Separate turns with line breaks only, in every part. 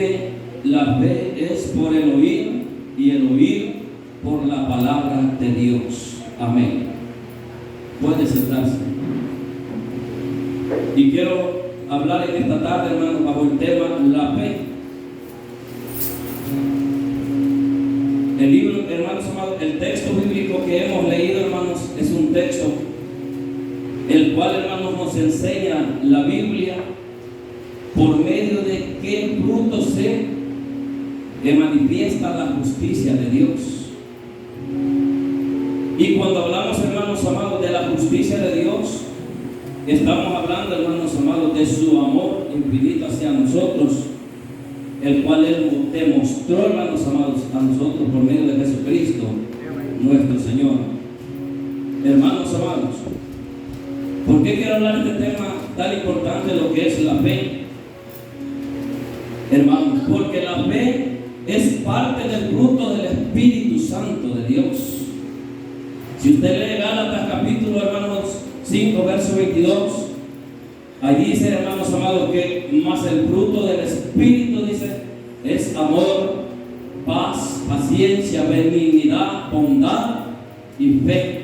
La fe es por el oír y el oír por la palabra de Dios. Amén. Puede sentarse. Y quiero hablar en esta tarde, hermanos, bajo el tema la fe. El libro, hermanos amados, el texto bíblico que hemos leído, hermanos, es un texto el cual, hermanos, nos enseña la Biblia por medio de qué fruto se manifiesta la justicia de Dios. Y cuando hablamos, hermanos amados, de la justicia de Dios, estamos hablando, hermanos amados, de su amor infinito hacia nosotros, el cual Él demostró, hermanos amados, a nosotros por medio de Jesucristo, nuestro Señor. Hermanos amados, ¿por qué quiero hablar de este tema tan importante, lo que es la fe? Hermanos, porque la fe es parte del fruto del Espíritu Santo de Dios. Si usted lee Gálatas capítulo, hermanos, 5, verso 22, ahí dice, hermanos amados, que más el fruto del Espíritu, dice, es amor, paz, paciencia, benignidad, bondad y fe.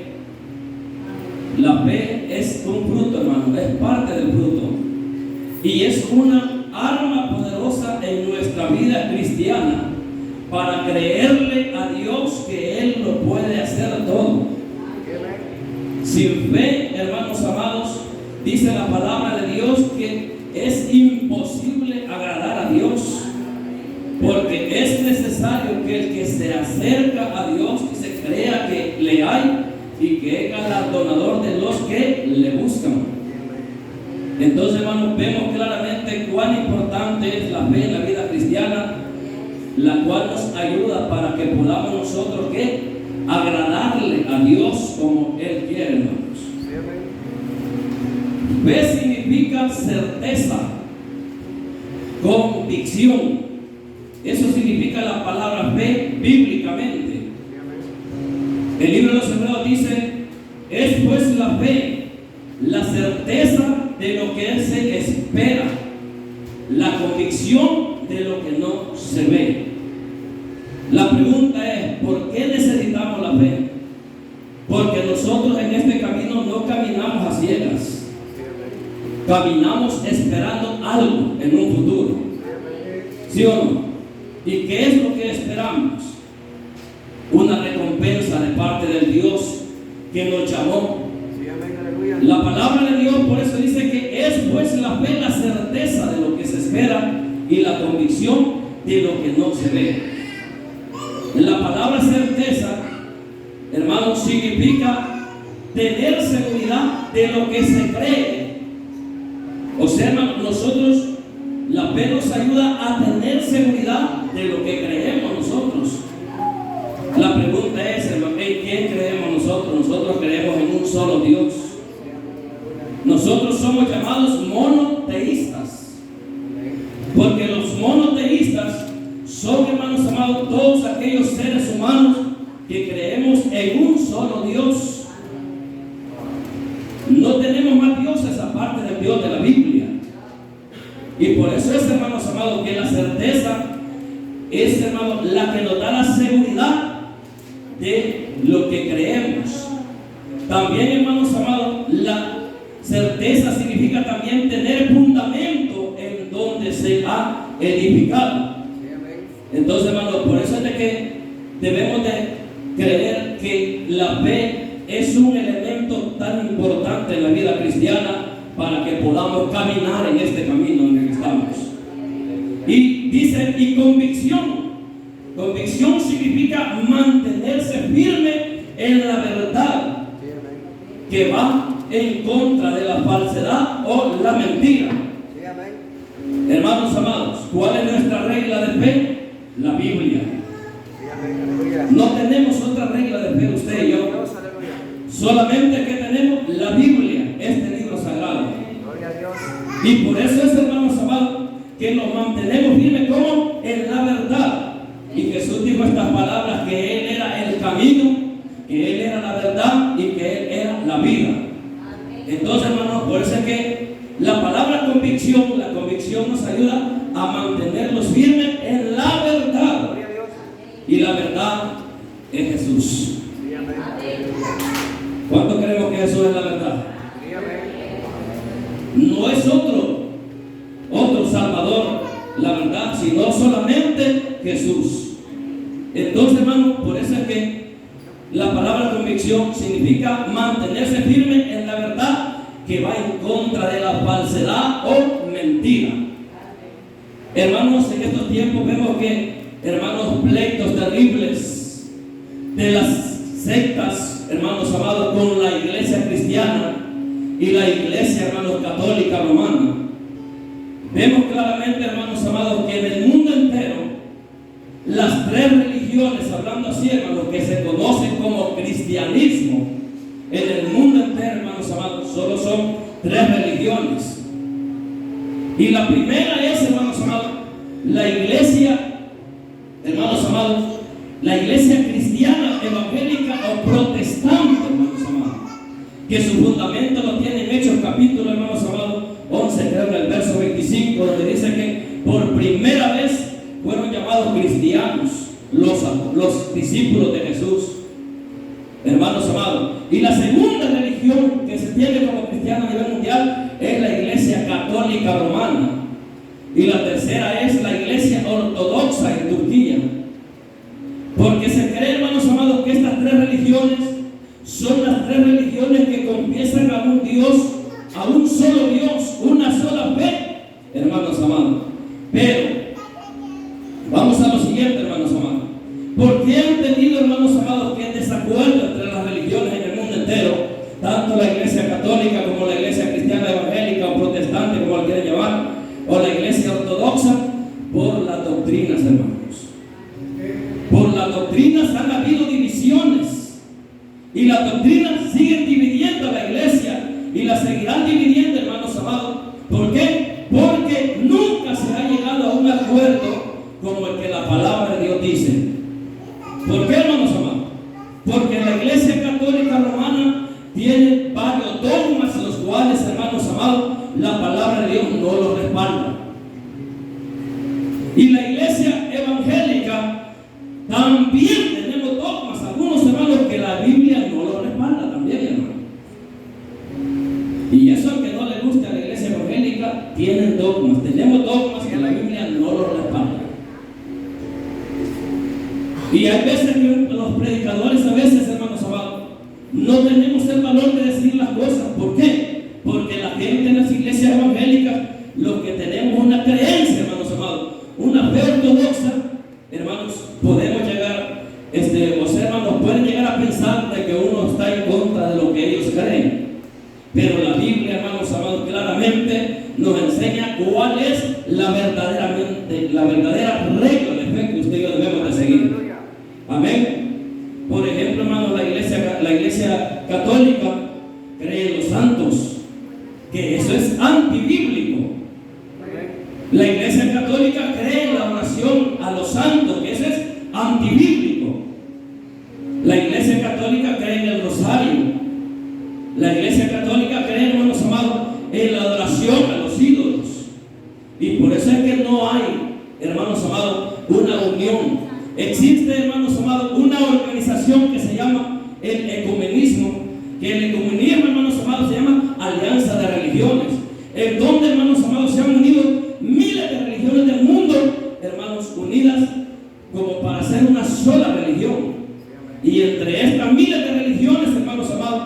La fe es un fruto, hermano, es parte del fruto. Y es una arma poderosa en nuestra vida cristiana para creerle a Dios que Él lo puede hacer todo. Sin fe, hermanos amados, dice la palabra de Dios que es imposible agradar a Dios, porque es necesario que el que se acerca a Dios y se crea que le hay y que es galardonador de los que le buscan. Entonces, hermanos, vemos claramente cuán importante es la fe en la vida cristiana, la cual nos ayuda para que podamos nosotros ¿qué? Agradarle a Dios como Él quiere, hermanos. Fe significa certeza, convicción. Eso significa la palabra fe bíblicamente. El libro de los Hebreos dice: es pues la fe, la certeza de lo que se espera, la convicción de lo que no se ve. La pregunta es: ¿por qué necesitamos la fe? Porque nosotros en este camino no caminamos a ciegas, caminamos esperando algo en un futuro, ¿sí o no? ¿Y qué es lo que esperamos? Una recompensa de parte del Dios que nos llamó. La palabra de Dios por eso dice que es pues la fe, la certeza de lo que se espera y la convicción de lo que no se ve. La palabra certeza, hermanos, significa tener seguridad de lo que se cree. O sea, hermanos, nosotros, la fe nos ayuda a tener seguridad de lo que creemos nosotros. La pregunta es, hermano, ¿en quién creemos nosotros? Nosotros creemos en un solo Dios. Nosotros somos llamados monoteístas, porque los monoteístas son, hermanos amados, todos aquellos seres humanos que creemos en un solo Dios. No tenemos más dioses aparte del Dios de la Biblia. Y por eso es, hermanos amados, que la certeza es, hermanos, la que nos da la seguridad de lo que creemos. También, hermanos amados, la certeza significa también tener fundamento en donde se ha edificado. Entonces, hermanos, por eso es de que debemos de creer que la fe es un elemento tan importante en la vida cristiana para que podamos caminar en este camino en el que estamos. Y dice, y convicción. Convicción significa mantenerse firme en la verdad que va en contra de la falsedad o la mentira. Hermanos amados, ¿cuál es nuestra regla de fe? La Biblia. No tenemos otra regla de fe, usted y yo. Solamente que tenemos la Biblia, este libro sagrado. Y por eso es, hermanos amados, que nos mantenemos firmes como en la verdad. Y Jesús dijo estas palabras, que Él era el camino, que Él era la verdad y que Él era la vida. Entonces, hermanos, por eso es que la palabra convicción, la convicción nos ayuda a mantenernos firmes en Jesús. ¿Cuánto creemos que Jesús es la verdad? No es otro Salvador, la verdad, sino solamente Jesús. Entonces, hermano, por eso es que la palabra convicción significa mantenerse firme en la verdad que va en contra de la falsedad o mentira. Hermanos, en estos tiempos vemos que, hermanos, pleitos terribles de las sectas, hermanos amados, con la iglesia cristiana y la iglesia, hermanos, católica romana. Vemos claramente, hermanos amados, que en el mundo entero, las tres religiones, hablando así, hermanos, que se conocen como cristianismo, en el mundo entero, hermanos amados, solo son tres religiones. Y la primera es, hermanos amados, la iglesia, hermanos amados, la iglesia cristiana, evangélica o protestante, hermanos amados, que su fundamento lo tiene en Hechos capítulo, hermanos amados, 11, creo que el verso 25, donde dice que por primera vez fueron llamados cristianos los discípulos de Jesús, hermanos amados. Y la segunda religión que se tiene como cristiana a nivel mundial es la iglesia católica romana. Y la tercera es la iglesia ortodoxa en Turquía. Porque se cree, hermanos amados, que estas tres religiones son las tres religiones que confiesan a un Dios, a un solo Dios, una sola fe, hermanos amados. Pero vamos a lo siguiente, hermanos amados. ¿Por qué han tenido, hermanos amados, que desacuerdo entre las religiones en el mundo entero? Tanto la iglesia católica como la iglesia cristiana evangélica o protestante, como la quieren llamar, o la iglesia ortodoxa, por las doctrinas, hermanos. Por las doctrinas han habido divisiones. Y las doctrinas siguen dividiendo a la iglesia y la seguirán dividiendo, hermanos amados. ¿Por qué? Porque nunca se ha llegado a un acuerdo como el que la palabra de Dios dice. ¿Por qué, hermanos amados? Porque la iglesia católica romana tiene varios dogmas, los cuales, hermanos amados, la palabra de Dios no los respalda. Y la iglesia evangélica también tenemos dogmas, algunos, hermanos, que la Biblia no los respalda también, hermanos. Y eso, aunque no le guste a la iglesia evangélica, tienen dogmas. Tenemos dogmas que la Biblia no los respalda. Y hay veces que los predicadores, a veces, hermanos amados, no tenemos el valor de decir las cosas. ¿Por qué? Porque la gente en las iglesias evangélicas, lo que tenemos una creencia, hermanos amados, una fe ortodoxa, hermanos, podemos llegar, o sea, hermanos, pueden llegar a pensar de que uno está en contra de lo que ellos creen. Pero la Biblia, hermanos amados, claramente nos enseña cuál es la verdadera regla de fe que usted y yo debemos de seguir. Amén. Por ejemplo, hermanos, la iglesia católica cree en los santos, que eso es antibíblico. La iglesia católica cree en la oración a los santos, que eso es antibíblico. La iglesia católica cree en el rosario. La iglesia católica cree, hermanos amados, en la adoración a los ídolos. Y por eso es que no hay, hermanos amados, una unión. Existe, hermanos amados, una organización que se llama el ecumenismo, que el ecumenismo, hermanos amados, se llama Alianza de Religiones, en donde, hermanos amados, se han unido miles de religiones del mundo, hermanos, unidas como para hacer una sola religión. Y entre estas miles de religiones, hermanos amados,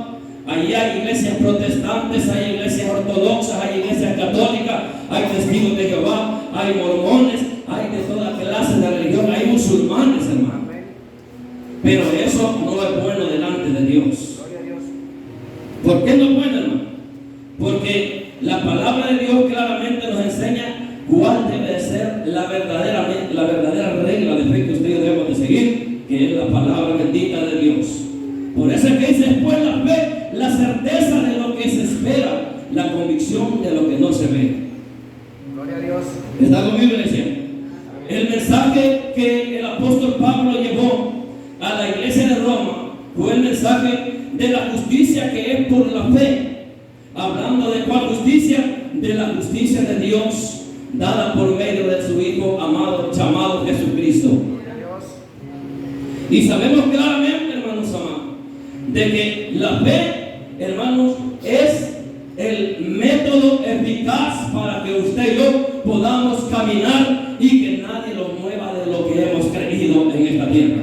ahí hay iglesias protestantes, hay iglesias ortodoxas, hay iglesias católicas, hay testigos de Jehová, hay mormones, hay de toda clase de religión, hay musulmanes, hermano. Pero eso no es bueno delante de Dios. ¿Por qué no es bueno, hermano? Porque la palabra de Dios claramente nos enseña cuál debe ser la verdadera regla de fe que ustedes deben de seguir, que es la palabra bendita de Dios. Por eso es que dice después la fe, la certeza de lo que se espera, la convicción de lo que no se ve.
Gloria a Dios.
¿Está conmigo, iglesia? El mensaje que el apóstol Pablo llevó a la iglesia de Roma fue el mensaje de la justicia que es por la fe. Hablando de cuál justicia, de la justicia de Dios dada por medio de su Hijo amado, llamado Jesucristo. Y sabemos claramente, hermanos amados, de que la fe, hermanos, es el método eficaz para que usted y yo podamos caminar y que nadie nos mueva de lo que hemos creído en esta tierra.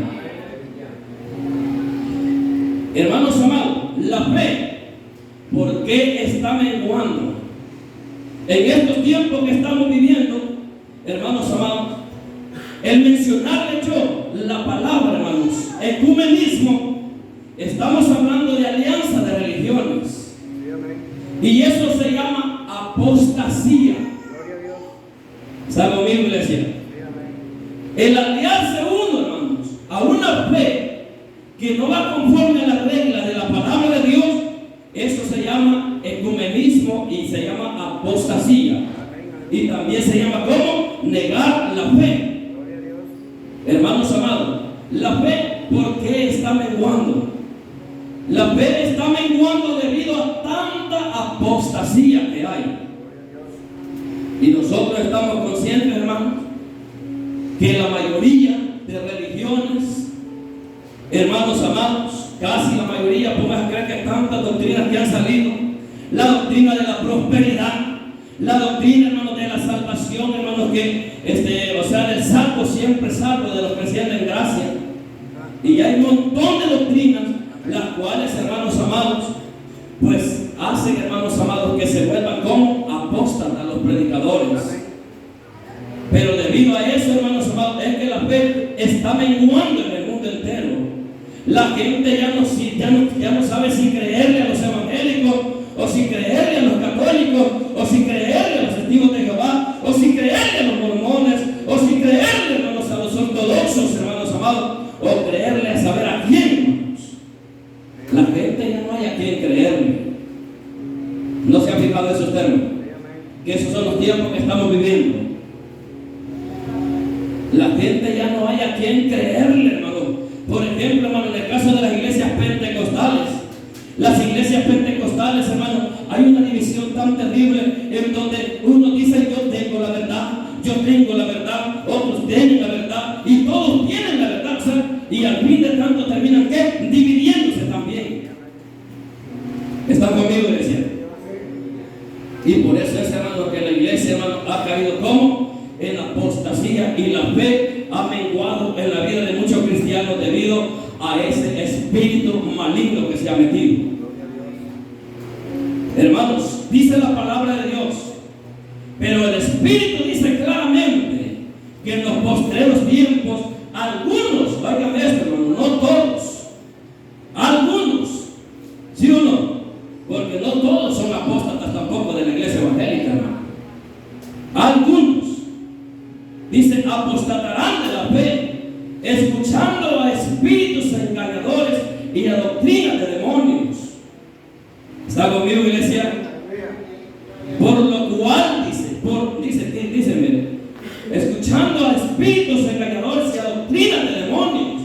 Hermanos amados, la fe, ¿por qué está menguando? En estos tiempos que estamos viviendo, hermanos amados, el mencionarle yo la palabra, hermanos, ecumenismo, estamos hablando de alianza de religiones. Y eso se llama apostasía. ¿Está conmigo, iglesia? El aliarse uno, hermanos, a una fe que no va conforme a las reglas de la palabra de Dios, eso se llama ecumenismo y se llama apostasía. Y también se llama ¿cómo? Negar la fe. Hermanos amados, la fe, ¿por qué está menguando? La fe está menguando debido a tanta apostasía que hay. Y nosotros estamos conscientes, hermanos, que la mayoría de religiones, hermanos amados, casi la mayoría, podemos creer que tantas doctrinas que han salido, la doctrina de la prosperidad, la doctrina, hermanos, de la salvación, hermanos, que o sea, del salvo siempre salvo, de los que sienten gracia. Y hay un montón de doctrinas, las cuales, hermanos amados, pues hacen, hermanos amados, que se vuelvan como apóstatas los predicadores. Pero debido a eso, hermanos amados, es que la fe está menguando en el mundo entero. La gente ya no sabe si creerle a los evangélicos, o si creerle a los católicos, o si creerle a los testigos de Jehová, o si creerle a los mormones, o si creerle, hermanos, a los ortodoxos, hermanos amados, o creerle a saber a quién, hermanos. La gente ya no hay a quién creerle. ¿No se ha fijado esos términos? Que esos son los tiempos que estamos viviendo. La gente ya no hay a quién creerle, hermano. Por ejemplo, hermano, en el caso de las iglesias pentecostales, las iglesias pentecostales, hermano, hay una división tan terrible en donde uno dice yo tengo la verdad, yo tengo la verdad, otros tienen la verdad y todos tienen la verdad, ¿sabes? Y al fin de tanto terminan ¿qué? Dividiéndose también. ¿Están conmigo, iglesia? Y por eso es, hermano, que la iglesia, hermano, ha caído como en apostasía y la fe ha menguado en la vida de muchos cristianos debido a ese espíritu maligno que se ha metido. Hermanos, dice la palabra de Dios, pero el Espíritu dice claramente que en los postreros tiempos algunos, oigan esto, hermano, no todos, algunos, ¿sí o no? Porque no todos son apóstatas tampoco de la iglesia evangélica, hermano. Algunos, dice, apostatarán de la fe, escuchando a espíritus engañadores y a doctrinas de demonios. ¿Está conmigo, iglesia? Por lo cual, dice, mire, escuchando a espíritus engañadores y a doctrinas de demonios,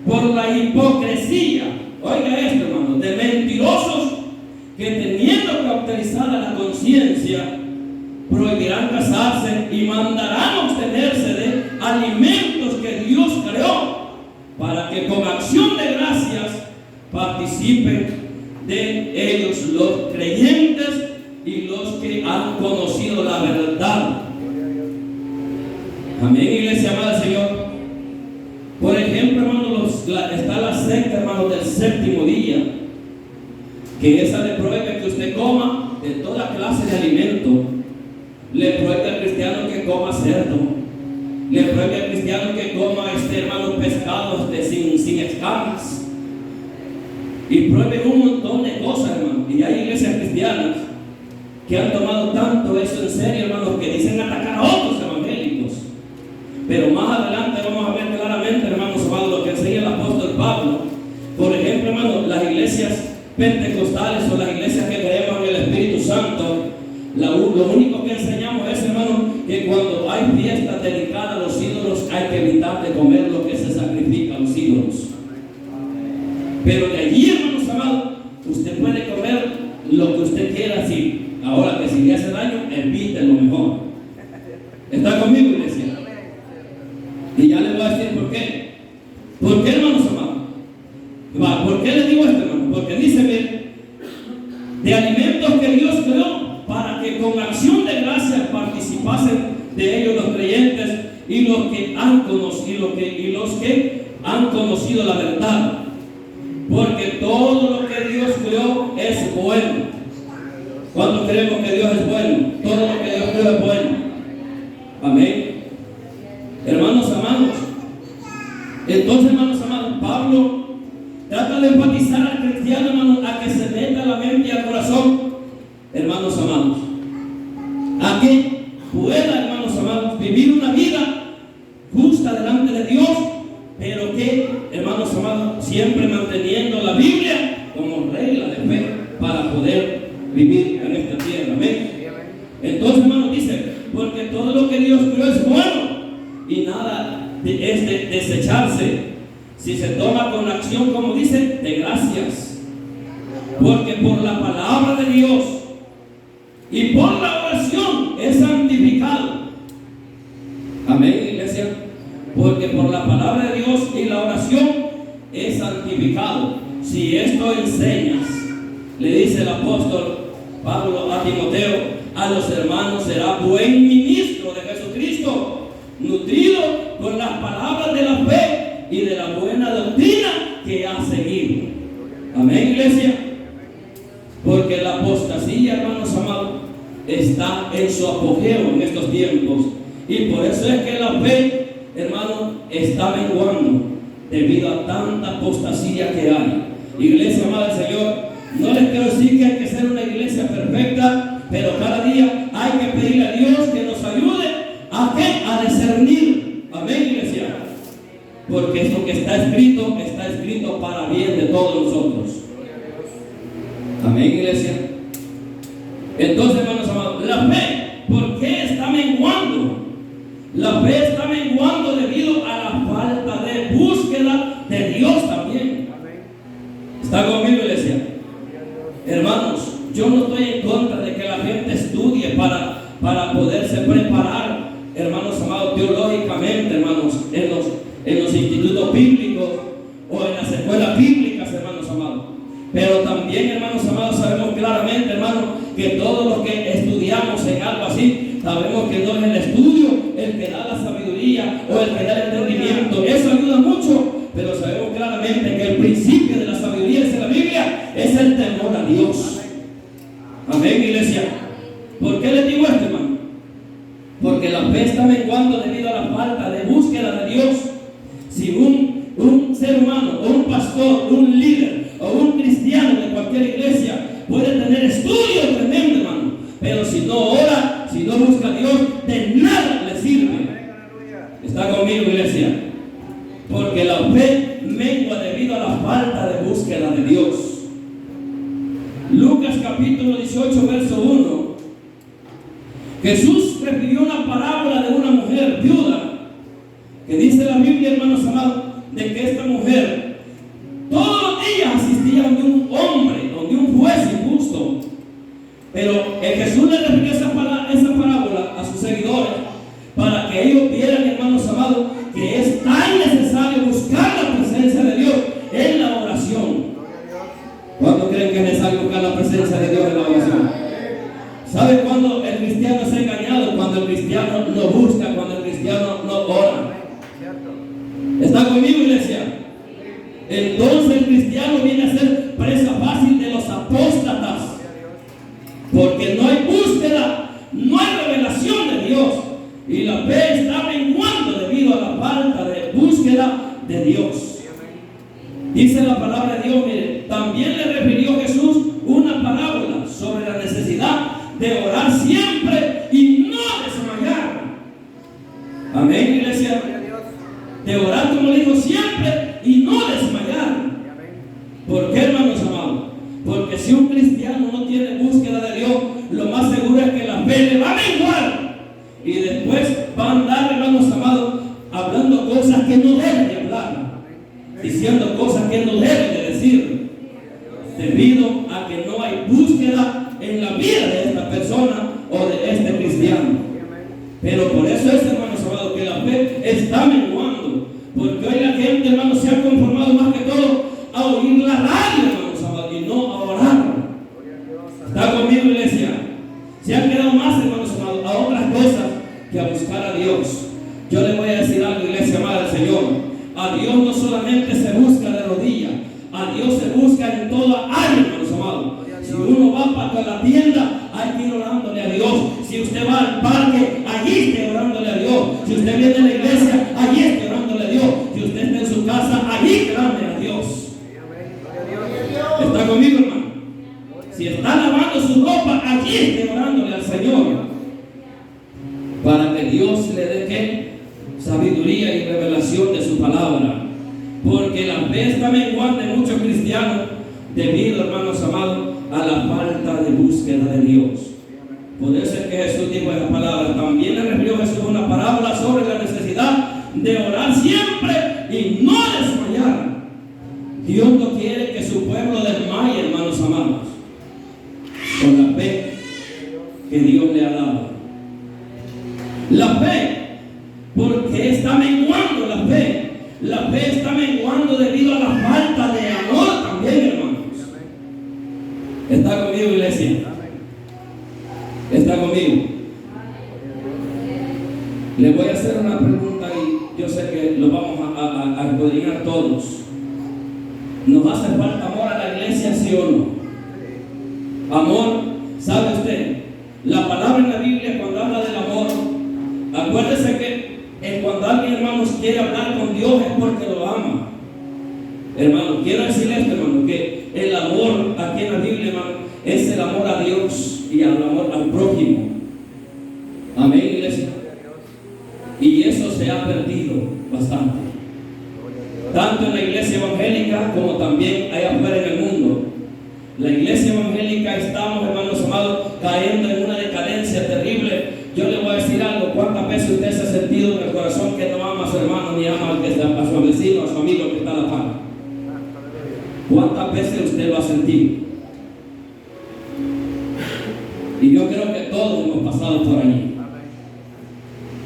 por la hipocresía, oiga esto, hermano, de mentirosos que teniendo cauterizada la conciencia, prohibirán casarse y mandarán abstenerse de alimentos que Dios creó, para que con acción de gracias participen de ellos los creyentes y los que han conocido la verdad. Amén, iglesia amada del Señor. Por ejemplo, hermano, está la secta, hermano, del séptimo día, que esa le prohíbe que usted coma de toda clase de alimento. Le prohíbe al cristiano que coma cerdo. Le prohíbe al cristiano que coma, hermano, pescados sin escamas. Y prohíbe un montón de cosas, hermano. Y hay iglesias cristianas que han tomado tanto eso en serio, hermanos, que dicen atacar a otros evangélicos. Pero más adelante vamos a ver claramente, hermanos amados, lo que enseña el apóstol Pablo. Por ejemplo, hermanos, las iglesias pentecostales o las iglesias que creemos en el Espíritu Santo, lo único que enseñamos es, hermano, que cuando hay fiestas dedicadas a los ídolos hay que evitar de comer lo que se sacrifica a los ídolos. Pero de allí, hermanos amados, usted puede comer lo que usted quiera, así. Ahora que si le hace daño, evite lo mejor. ¿Está conmigo, iglesia? Y ya les voy a decir por qué. ¿Por qué, hermano? Porque dice de alimentos que Dios creó para que con acción de gracias participasen de ellos los creyentes y los que han conocido la verdad. Porque todo lo que Dios creó es bueno. ¿Cuántos creemos que Dios es bueno? Todo lo que Dios creó es bueno. Amén. Hermanos amados, entonces, hermanos amados, Pablo trata de enfatizar al cristiano, hermanos, a que se meta la mente y al corazón, hermanos amados, a que pueda, hermanos amados, vivir una vida justa delante de Dios, pero que, hermanos amados, siempre manteniendo la Biblia como regla de fe para poder vivir en esta tierra. Amén. Entonces, hermanos, dice, porque todo lo que Dios creó es bueno y nada es de desecharse si se toma con acción, como dice, de gracias. Porque por la palabra de Dios y por la oración es santificado. Amén, iglesia. Porque por la palabra de Dios y la oración es santificado. Si esto enseñas, le dice el apóstol Pablo a Timoteo, a los hermanos será buen ministro de Jesucristo, nutrido con las palabras de la fe y de la buena doctrina que ha seguido. Amén, iglesia. Porque la apostasía, hermanos amados, está en su apogeo en estos tiempos. Y por eso es que la fe, hermano, está menguando debido a tanta apostasía que hay. Iglesia amada del Señor, no les quiero decir que hay que ser una iglesia perfecta, pero cada día hay que pedirle a Dios que nos ayude a ¿qué? A discernir. Amén, iglesia. Porque esto que está escrito para bien de todos nosotros. Amén, iglesia. Entonces, hermanos amados, la fe, ¿por qué está menguando? La fe está menguando debido a la falta de búsqueda de Dios también. ¿Está conmigo, iglesia? Hermanos, yo no estoy en contra de que la gente estudie para poderse preparar, hermanos amados, teológicamente, hermanos, en los institutos bíblicos o en las escuelas bíblicas, hermanos amados. Pero también, hermanos amados, sabemos claramente, hermanos, que todos los que estudiamos en algo así, sabemos que no es el estudio el que da la sabiduría o el que da el entendimiento. Eso ayuda mucho, pero sabemos claramente que el principio de la sabiduría de la Biblia es el temor a Dios. Amén, iglesia. ¿Por qué les digo esto, hermano? Porque la fe está menguando debido a la falta de búsqueda de Dios. Si un ser humano, o un pastor, un líder, o un cristiano de cualquier iglesia puede tener estudio tremendo, hermano, pero si no ora, si no busca a Dios, de nada le sirve. ¿Está conmigo, iglesia? Porque la fe mengua debido a la falta de búsqueda de Dios. Lucas capítulo 18, verso 1. Jesús refirió una parábola de una mujer viuda, que dice la Biblia, hermanos amados, de que esta mujer todos los días asistía donde un hombre, donde un juez injusto. Pero Jesús le refirió esa parábola a sus seguidores para que ellos vieran, hermanos amados, que es tan necesario buscar la presencia de Dios en la oración. ¿Cuántos creen que es necesario buscar la presencia de Dios en la oración? ¿Sabe cuándo el cristiano es engañado? Cuando el cristiano no busca, cuando el cristiano no ora. ¿Está conmigo, iglesia? Entonces el cristiano viene a ser presa fácil de los apóstatas, porque no hay búsqueda, no hay revelación de Dios, y la fe está menguando debido a la falta de búsqueda de Dios. Dice la palabra de Dios, mire, también le refirió Jesús una parábola sobre la necesidad de orar siempre y no desmayar. Amén, iglesia. De orar, como le digo, siempre y no desmayar. ¿Por qué, hermanos amados? Porque si un cristiano no tiene búsqueda de Dios, lo más seguro es que la fe le va a menguar. Y después va a andar, hermanos amados, hablando cosas que no debe de hablar, diciendo cosas que no debe de decir, debido a que no hay búsqueda en la vida de esta persona o de este cristiano. Pero por eso es, hermanos amados, que la fe está menguando, porque hoy la gente, hermanos, se ha conformado más que todo a oír la radio, hermanos amados, y voy a decir algo, iglesia amada del Señor. A Dios no solamente se busca de rodillas, a Dios se busca en toda área, hermanos amados. Si uno va para la tienda, hay que ir orándole a Dios. Si usted va al parque, allí esté orándole a Dios. Si usted viene a la iglesia, allí esté orándole a Dios. Si usted está en su casa, allí clame a Dios. ¿Está conmigo, hermano? Si está lavando su ropa, allí esté orándole al Señor, para que Dios le dé ¿qué? Sabiduría y revelación de su palabra. Porque la fe está menguando en muchos cristianos debido, hermanos amados, a la falta de búsqueda de Dios. Por eso es que Jesús dijo esa palabra. También le refirió Jesús una parábola sobre la necesidad de orar siempre y no desmayar. Dios no quiere que su pueblo desmaye, hermanos amados, con la fe que Dios le ha dado. La fe, porque está menguando la fe. La fe está menguando debido a la falta de amor también, hermanos. ¿Está conmigo, iglesia? ¿Está conmigo? Le voy a hacer una pregunta y yo sé que lo vamos a escudriñar todos. ¿Nos hace falta amor a la iglesia, sí o no? Amor, ¿sabe usted? La palabra en la Biblia, cuando habla del amor, acuérdese que cuando alguien, hermanos, quiere hablar con Dios es porque lo ama. Hermano, quiero decirle esto, hermano, que el amor aquí en la Biblia, hermano, es el amor a Dios y el amor al prójimo. Amén, iglesia. Y eso se ha perdido bastante, tanto en la iglesia evangélica como también allá afuera en el mundo. La iglesia evangélica estamos, hermanos amados, cayendo en una decadencia terrible. Yo le voy a decir algo. ¿Cuántas veces usted se ha sentido en el corazón que no ama a su hermano ni ama al que está, a su vecino, a su amigo que está a la par? ¿Cuántas veces usted lo ha sentido? Y yo creo que todos hemos pasado por allí.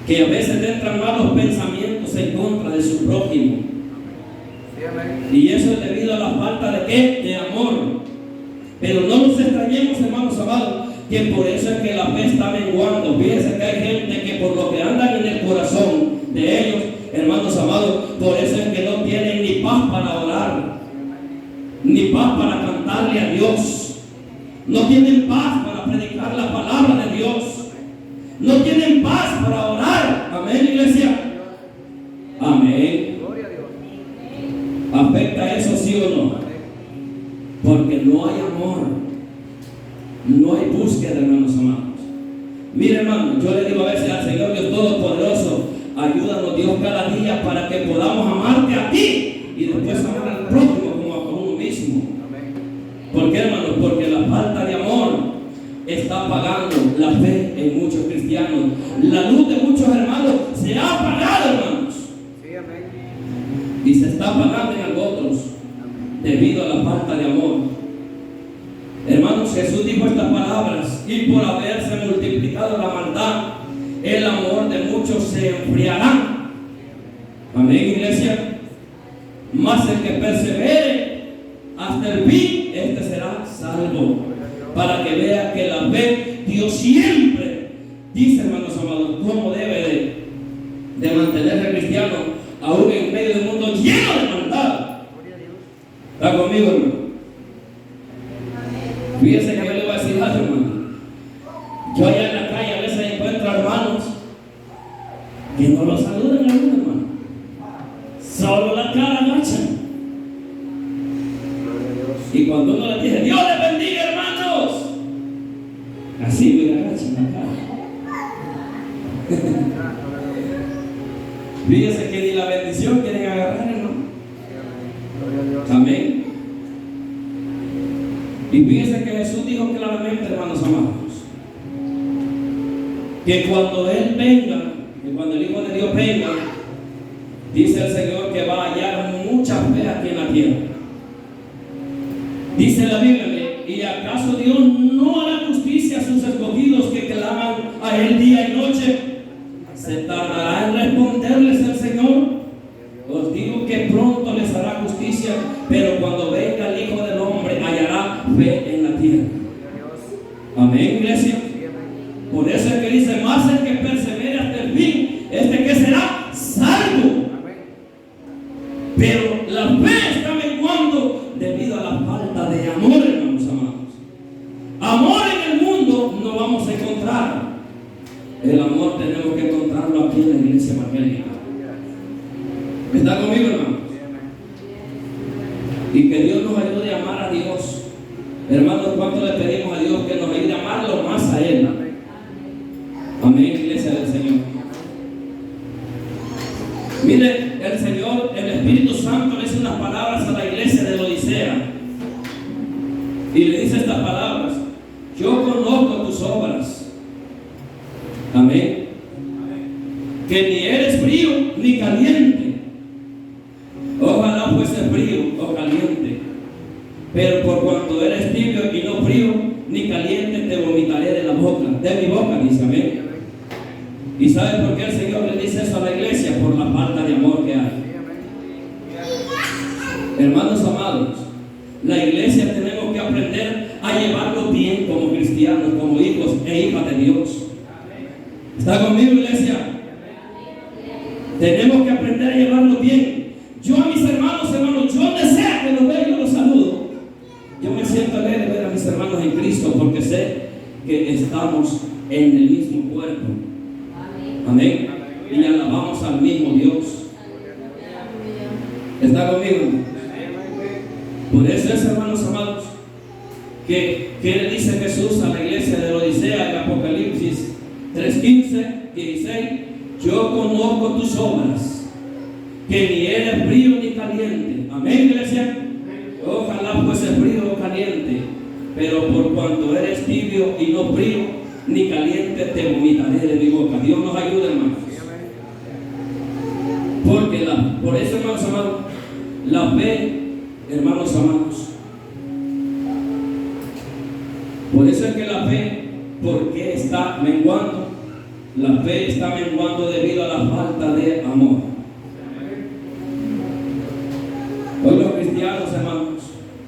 Que a veces te entran malos pensamientos en contra de su prójimo. Y eso es debido a la falta de ¿qué? De amor. Pero no nos extrañemos, hermanos amados, que por eso es que la fe está menguando. Fíjense que hay gente que por lo que andan en el corazón de ellos, hermanos amados, por eso es que no tienen ni paz para orar, ni paz para cantarle a Dios. No tienen paz para predicar la palabra de Dios. No tienen paz para orar. Amén, iglesia. Amén. ¿Afecta eso, sí o no? Porque no hay amor, no hay búsqueda, hermanos amados. Mire, hermano, yo le digo a veces al Señor Dios Todopoderoso, ayúdanos Dios cada día para que podamos amarte a ti y después amar al prójimo como a uno mismo. ¿Por qué, hermanos? Porque la falta de amor está apagando la fe en muchos cristianos. La luz de muchos hermanos se ha apagado, hermanos. Y se está apagando en otros debido a la falta de amor. Hermanos, Jesús dijo estas palabras: y por haberse multiplicado la maldad, el amor de muchos se enfriará. Amén, iglesia. Mas el que persevere hasta el fin, este será salvo. Para que vea que la fe, Dios siempre dice, hermanos amados, cómo debe de mantenerse cristiano aún en medio de un mundo lleno de maldad. ¿Está conmigo, hermano? Fíjense que yo le voy a decir algo, hermano. Yo allá en la calle a veces encuentro hermanos que no los saludan a uno, hermano. Solo la cara agachan. Y cuando uno les dice, Dios les bendiga, hermanos, así me agachan la cara. Fíjense que ni la bendición quieren agarrar, hermano. Amén. Y fíjense que Jesús dijo claramente, hermanos amados, que cuando Él venga, que cuando el Hijo de Dios venga, dice el Señor que va a hallar mucha fe aquí en la tierra. Dice la Biblia, ¿y acaso Dios no hará justicia a sus escogidos que claman a Él día y noche? ¿Se tardará en responderles el Señor? Os digo que pronto les hará justicia, pero cuando venga el Hijo del Hombre hallará fe en la tierra. Amén, iglesia. Por eso es que dice, más el que persevere hasta el fin, este que será salvo. Pero la fe está menguando debido a la falta de amor, hermanos amados. Amor en el mundo no vamos a encontrar. El amor tenemos que encontrarlo aquí en la iglesia evangélica. ¿Está conmigo, hermanos? Y que Dios nos ayude a amar a Dios. Hermanos, ¿cuánto le pedimos a Dios que nos ayude a amarlo más a Él? Amén, iglesia del Señor. Mire, el Señor, el Espíritu Santo le dice unas palabras a la iglesia de Laodicea. Y le dice estas palabras: yo conozco tus obras. Amén. Que ni eres frío ni caliente. Ojalá fuese frío o caliente. Pero por cuanto eres tibio y no frío ni caliente, te vomitaré de mi boca, dice. Amén. ¿Y sabe por qué el Señor le dice eso a la iglesia? Por la falta de amor que hay. Hermanos amados, la iglesia tenemos que aprender a llevarlo bien como cristianos, como hijos e hijas de Dios. ¿Está conmigo, iglesia? Tenemos que aprender a llevarlo bien. Yo a mis hermanos, yo donde sea que los vea, yo los saludo. Yo me siento alegre de ver a mis hermanos en Cristo, porque sé que estamos en el mismo cuerpo. Amén. Y alabamos al mismo Dios. ¿Está conmigo? Por eso es, hermanos amados, que le dice Jesús a la iglesia de Laodicea en Apocalipsis 3:15, 16: yo conozco tus obras, que ni eres frío ni caliente. Amén, iglesia. Ojalá fuese frío o caliente, pero por cuanto eres tibio y no frío ni caliente, te vomitaré de mi boca. Dios nos ayude, hermanos. Porque por eso, hermanos amados, la fe, hermanos amados, por eso es que la fe, ¿por qué está menguando? La fe está menguando debido a la falta de amor. Hoy los cristianos, hermanos,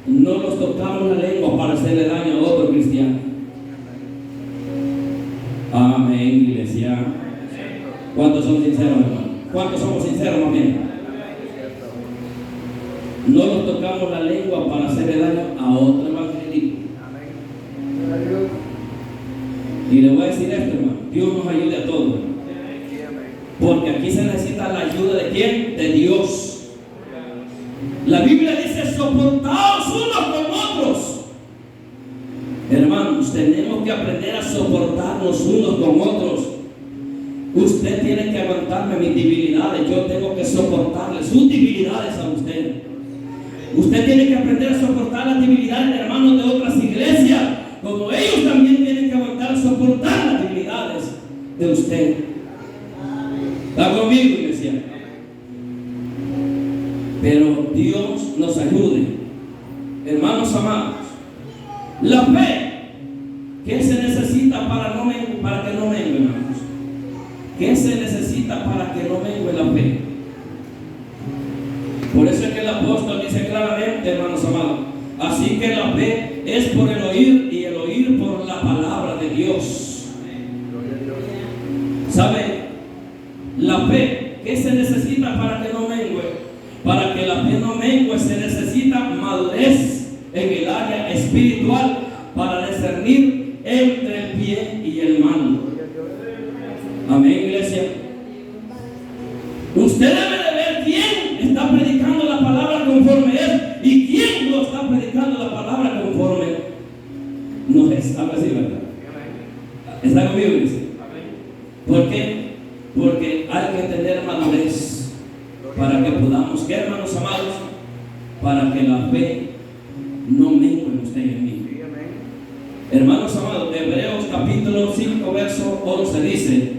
no los tocamos la lengua para hacerle daño a otro cristiano. Amén, iglesia. ¿Cuántos son sinceros, hermanos? ¿Cuántos somos sinceros, más bien? No nos tocamos la lengua para hacerle daño a otro evangelista. Y le voy a decir esto, hermano: Dios nos ayude a todos. Porque aquí se necesita la ayuda de ¿quién? De Dios. La Biblia dice: soportaos unos con otros. Hermanos, tenemos que aprender a soportarnos unos con otros. Usted tiene que aguantarme mis debilidades, yo tengo que soportarle sus debilidades a usted. Usted tiene que aprender a soportar las debilidades de hermanos de otras iglesias, como ellos también tienen que aguantar, soportar las debilidades de usted. ¿Está conmigo, iglesia? Pero Dios nos ayude. Hermanos amados, la fe, ¿qué se necesita para que no mengue, hermanos? ¿Qué se necesita para que no mengue la fe? Por eso es que el apóstol dice claramente, hermanos amados: así que la fe es por el oír, y el oír por la palabra de Dios. ¿Sabe? La fe, ¿qué se necesita para que no mengue? Para que la fe no mengue se necesita madurez en el área espiritual para discernir entre el bien y el mal. Amén, iglesia. Usted debe de ver quién está predicando la palabra conforme es y quién no está predicando la palabra conforme no es. Algo así, ¿verdad? ¿Está conmigo, iglesia? ¿Por qué? Porque hay que tener madurez para que podamos, ¿qué, hermanos amados? Para que la fe no mengue en usted y en mí. Hermanos amados, Hebreos capítulo 5, verso 11 dice: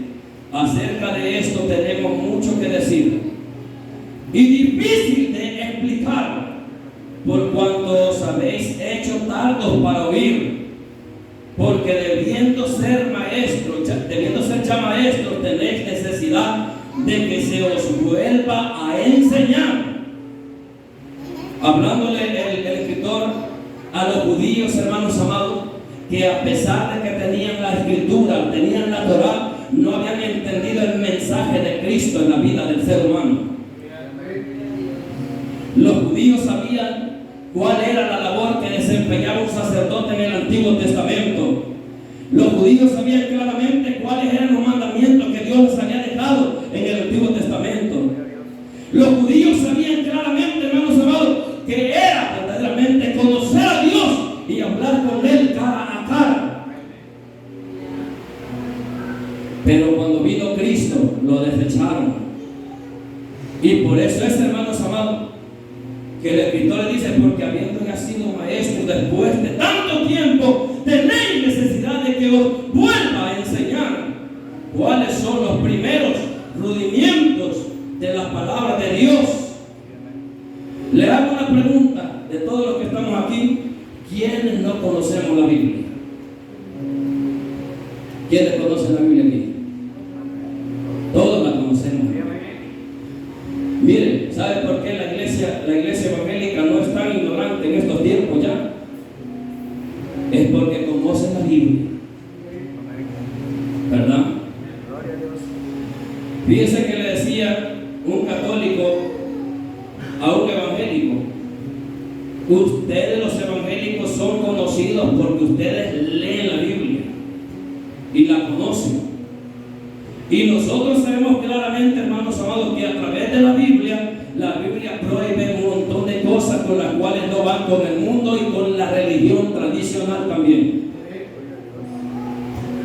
acerca de esto tenemos mucho que decir y difícil de explicar, por cuanto os habéis hecho tardos para oír, porque debiendo ser ya maestros, tenéis necesidad de que se os vuelva a enseñar. Hablándole el escritor a los judíos, hermanos amados, que a pesar de que tenían la escritura, tenían la Torá, no habían entendido el mensaje de Cristo en la vida del ser humano. judíos sabían cuál era la labor que desempeñaba un sacerdote en el Antiguo Testamento. Los judíos sabían claramente cuáles eran los mandamientos que Dios les había dejado en el Antiguo Testamento. Los judíos sabían claramente, hermanos amados, que era verdaderamente conocer a Dios y hablar con Él cara a cara. Pero cuando vino Cristo, lo desecharon. Y por eso es, hermanos amados, que el escritor le dice: porque habiendo ya sido maestro después de tanto tiempo, tenéis necesidad de que os vuelva a enseñar cuáles son los primeros rudimientos de la palabra de Dios. Le hago una pregunta de todos los que estamos aquí: ¿quiénes no conocemos la Biblia? ¿Quiénes conocen la Biblia aquí? Todos la conocemos. Miren, ¿sabe por qué la iglesia evangélica no es tan ignorante en estos tiempos ya? Es porque conocen la Biblia, ¿verdad? Fíjense que le decía un católico a un evangélico: ustedes los evangélicos son conocidos porque ustedes leen la Biblia y la conocen. Y nosotros sabemos claramente, hermanos amados, que a través de la Biblia prohíbe un montón de cosas con las cuales no van con el mundo y con la religión tradicional también.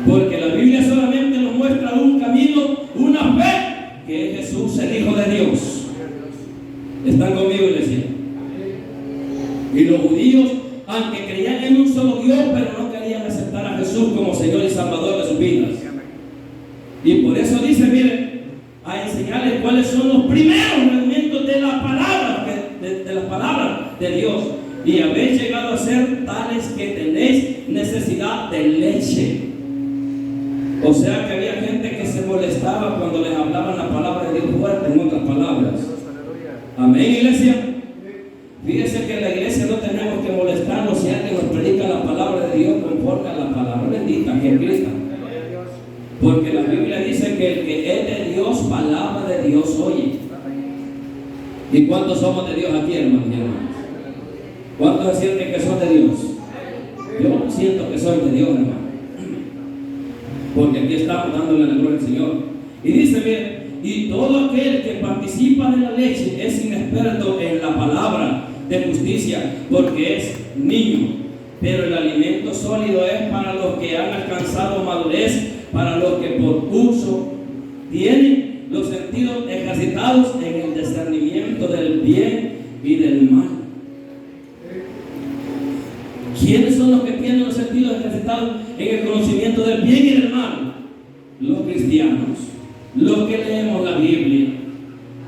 Porque la Biblia solamente nos muestra un camino, una fe, que es Jesús, el Hijo de Dios. ¿Están conmigo, iglesia? Y los judíos, aunque creían en un solo Dios, pero no querían aceptar a Jesús como Señor y Salvador de sus vidas. Y por eso dice, miren, a enseñarles cuáles son los primeros elementos de la palabra, de las palabras de Dios. Y habéis llegado a ser tales que tenéis necesidad de leche. O sea que había gente que se molestaba cuando les hablaban la palabra de Dios fuerte, en otras palabras. Amén, iglesia. Fíjense que en la iglesia no tenemos que molestarnos si alguien nos predica la palabra de Dios conforme a la palabra bendita que es Cristo. Porque la Biblia dice que el que es de Dios, palabra de Dios oye. ¿Y cuántos somos de Dios aquí, hermanos y hermanas? ¿Cuántos sienten que son de Dios? Yo siento que soy de Dios, hermano. Porque aquí estamos dándole la gloria al Señor. Y dice, bien, y todo aquel que participa de la leche es inexperto en la palabra de justicia, porque es niño. Pero el alimento sólido es para los que han alcanzado madurez, para los que por uso tienen los sentidos ejercitados en el discernimiento del bien y del mal. ¿Quiénes son los que tienen los sentidos ejercitados en el conocimiento del bien y del mal? Los cristianos, los que leemos la Biblia,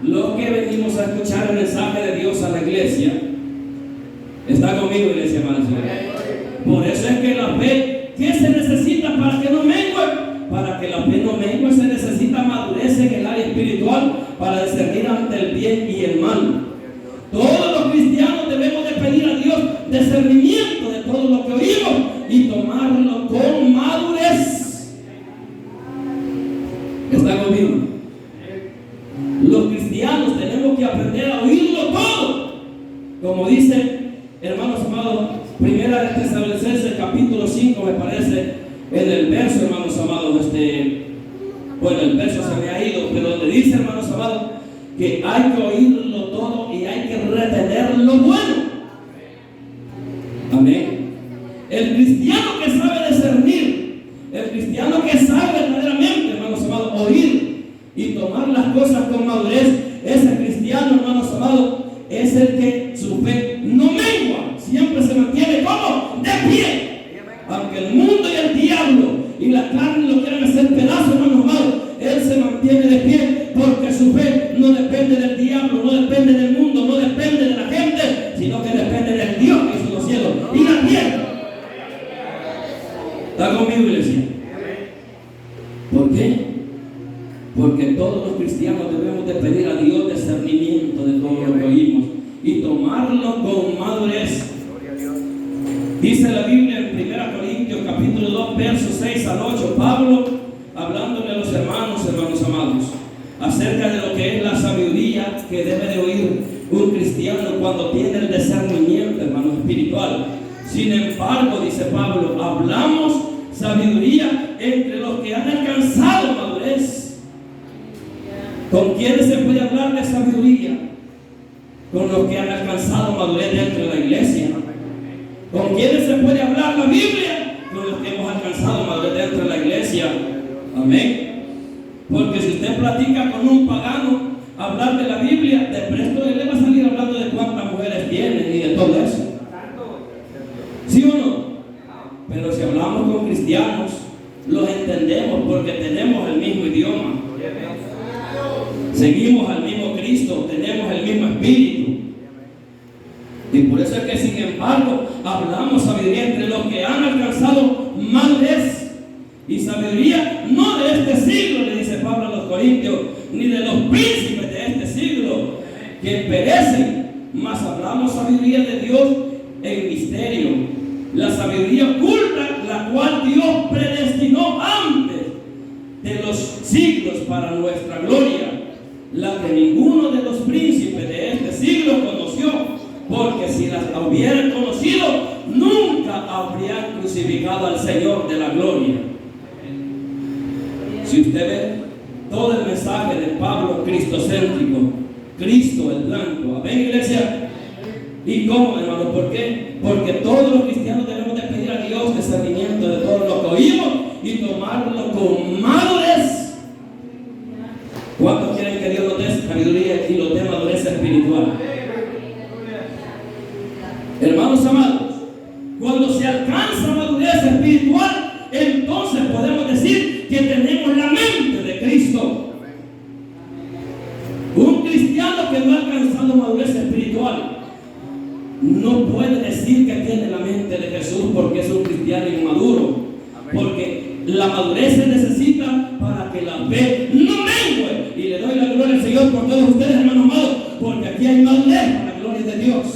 los que venimos a escuchar el mensaje de Dios a la iglesia. ¿Está conmigo, iglesia, hermanos? Por eso es que la fe, ¿qué se necesita para que no mengue? Para que la fe no mengue se necesita madurez en el área espiritual para discernir ante el bien y el mal. Todos los cristianos debemos de pedir a Dios discernimiento de todo lo que oímos y tomarlo con madurez. ¿Está conmigo? Los cristianos tenemos que aprender a oírlo todo. Como dice, hermanos amados, Primera de Tesalonicenses capítulo 5, me parece, en el verso, hermanos amados, bueno, el verso se me ha ido, pero donde dice, hermanos amados, que hay que oírlo todo y hay que retener lo bueno. Amén. El cristiano que sabe discernir, el cristiano que sabe verdaderamente, hermanos amados, oír y tomar las cosas con madurez, ese cristiano, hermanos amados, es el que su fe no mengua, siempre se mantiene como de pie. Aunque el mundo y el diablo y la carne lo quieran hacer pedazos, hermanos amados, él se mantiene de pie porque su fe no depende del diablo, no depende del mundo, no depende de la gente, sino que depende del Dios que hizo los cielos y la tierra. ¿Está conmigo, iglesia? ¿Por qué? Porque todos los cristianos debemos de pedir a Dios discernimiento de todo lo que oímos y tomarlo con madurez. Dice la Biblia en 1 Corintios capítulo 2, versos 6 al 8, Pablo hablándole a los hermanos amados, acerca de lo que es la sabiduría sabiduría que debe de oír un cristiano cuando tiene el discernimiento, hermano, espiritual. Sin embargo, dice Pablo, hablamos sabiduría entre los que han alcanzado madurez. ¿Con quiénes se puede hablar de sabiduría? Con los que han alcanzado madurez dentro de la iglesia. ¿Con quiénes se puede hablar la Biblia? Con los que hemos alcanzado madurez dentro de la iglesia. Amén. Porque si usted platica con un pagano, hablar de la Biblia, de presto él le va a salir hablando de cuántas mujeres tiene y de todo eso. ¿Sí o no? Pero si hablamos con cristianos, los entendemos porque tenemos el mismo idioma. Seguimos al mismo Cristo, tenemos el mismo espíritu. Y por eso es que, sin embargo, hablamos sabiduría entre los que han alcanzado madurez. Y sabiduría no de este siglo, le dice Pablo a los Corintios, ni de los príncipes de este siglo, que perecen, mas hablamos sabiduría de Dios en misterio. La sabiduría oculta, la cual Dios predestinó antes de los siglos para nuestra gloria, la que ninguno de los príncipes de este siglo conoció, porque si las hubieran conocido, nunca habrían crucificado al Señor de la gloria. Si usted ve todo el mensaje de Pablo cristocéntrico, Cristo el blanco, amén, iglesia. ¿Y cómo, hermano? ¿Por qué? Porque todos los cristianos debemos de pedir a Dios discernimiento de todo lo que oímos y tomarlo con madurez. ¿Cuántos quieren que Dios nos dé sabiduría y nos dé madurez espiritual? Hermanos amados, cuando se alcanza madurez espiritual, entonces podemos decir que tenemos la mente de Cristo. Un cristiano que no ha alcanzado madurez espiritual no puede decir que tiene la mente de Jesús porque es un cristiano inmaduro. Porque la madurez se necesita para que la fe no mengue. Y le doy la gloria al Señor por todos ustedes, hermanos amados, porque aquí hay madurez para la gloria de Dios.